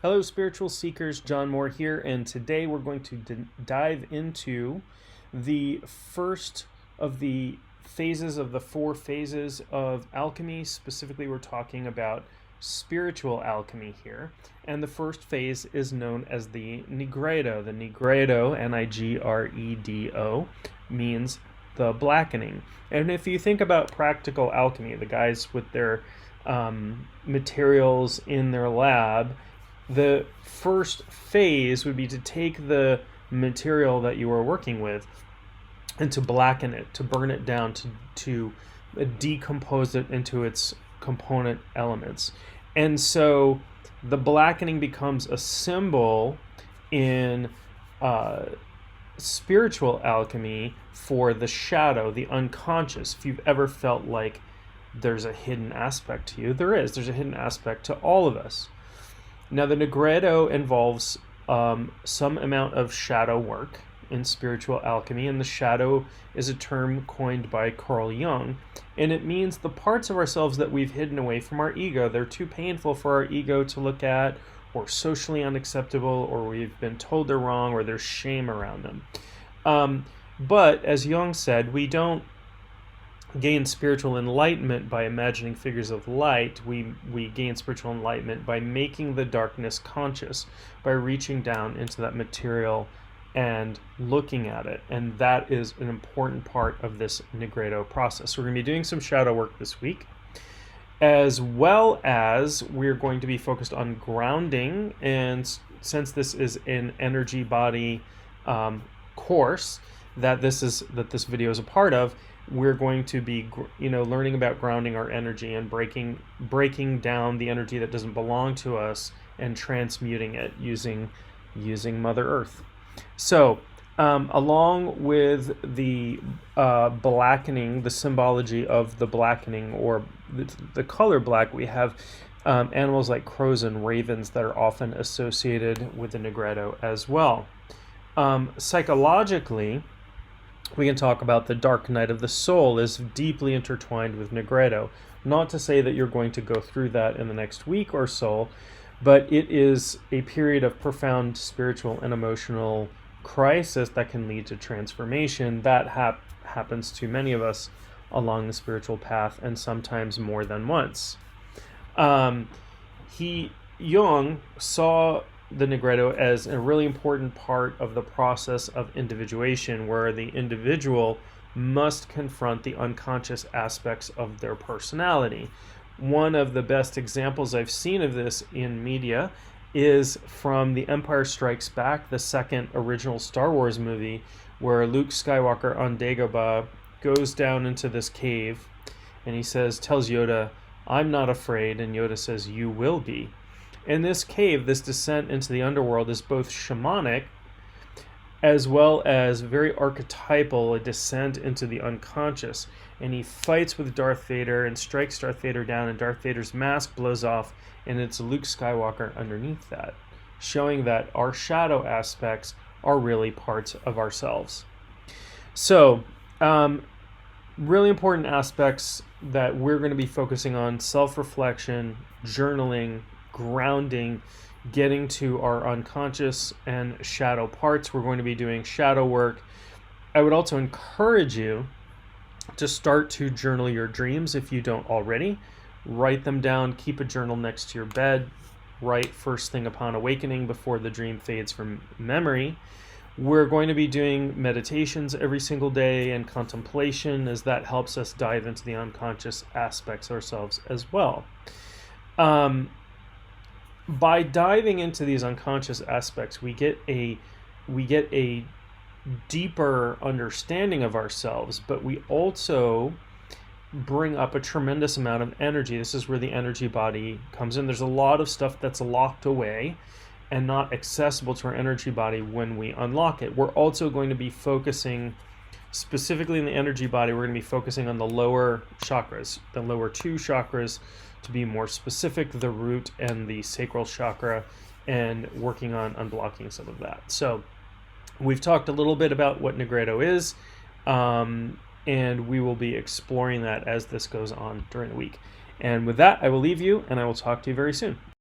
Hello, spiritual seekers. John Moore here, and today we're going to dive into the first of the phases of the 4 phases of alchemy. Specifically, we're talking about spiritual alchemy here, and the first phase is known as the Nigredo. The Nigredo, Nigredo, means the blackening. And if you think about practical alchemy, the guys with their materials in their lab, the first phase would be to take the material that you are working with and to blacken it, to burn it down, to decompose it into its component elements. And so the blackening becomes a symbol in spiritual alchemy for the shadow, the unconscious. If you've ever felt like there's a hidden aspect to you, there's a hidden aspect to all of us. Now, the Nigredo involves some amount of shadow work in spiritual alchemy, and the shadow is a term coined by Carl Jung, and it means the parts of ourselves that we've hidden away from our ego. They're too painful for our ego to look at, or socially unacceptable, or we've been told they're wrong, or there's shame around them. But, as Jung said, we don't gain spiritual enlightenment by imagining figures of light. We gain spiritual enlightenment by making the darkness conscious, by reaching down into that material and looking at it. And that is an important part of this Nigredo process. We're going to be doing some shadow work this week, as well as we're going to be focused on grounding. And since this is an energy body course that this video is a part of, we're going to be, learning about grounding our energy and breaking down the energy that doesn't belong to us and transmuting it using Mother Earth. So, along with the blackening, the symbology of the blackening, or the color black, we have animals like crows and ravens that are often associated with the Nigredo as well. Psychologically, we can talk about the dark night of the soul is deeply intertwined with Nigredo. Not to say that you're going to go through that in the next week or so, but it is a period of profound spiritual and emotional crisis that can lead to transformation. That happens to many of us along the spiritual path, and sometimes more than once. Jung saw the Nigredo as a really important part of the process of individuation, where the individual must confront the unconscious aspects of their personality. One of the best examples I've seen of this in media is from The Empire Strikes Back, the second original Star Wars movie, where Luke Skywalker on Dagobah goes down into this cave and he tells Yoda, "I'm not afraid," and Yoda says, "You will be." In this cave, this descent into the underworld is both shamanic as well as very archetypal, a descent into the unconscious. And he fights with Darth Vader and strikes Darth Vader down, and Darth Vader's mask blows off, and it's Luke Skywalker underneath that, showing that our shadow aspects are really parts of ourselves. So, really important aspects that we're going to be focusing on: self-reflection, journaling, grounding, getting to our unconscious and shadow parts. We're going to be doing shadow work. I would also encourage you to start to journal your dreams if you don't already. Write them down, keep a journal next to your bed, write first thing upon awakening before the dream fades from memory. We're going to be doing meditations every single day and contemplation, as that helps us dive into the unconscious aspects of ourselves as well. By diving into these unconscious aspects, we get a deeper understanding of ourselves, but we also bring up a tremendous amount of energy. This is where the energy body comes in. There's a lot of stuff that's locked away and not accessible to our energy body when we unlock it. We're also going to be focusing specifically in the energy body. We're going to be focusing on the lower chakras, the lower 2 chakras, to be more specific, the root and the sacral chakra, and working on unblocking some of that. So we've talked a little bit about what Nigredo is, and we will be exploring that as this goes on during the week. And with that, I will leave you, and I will talk to you very soon.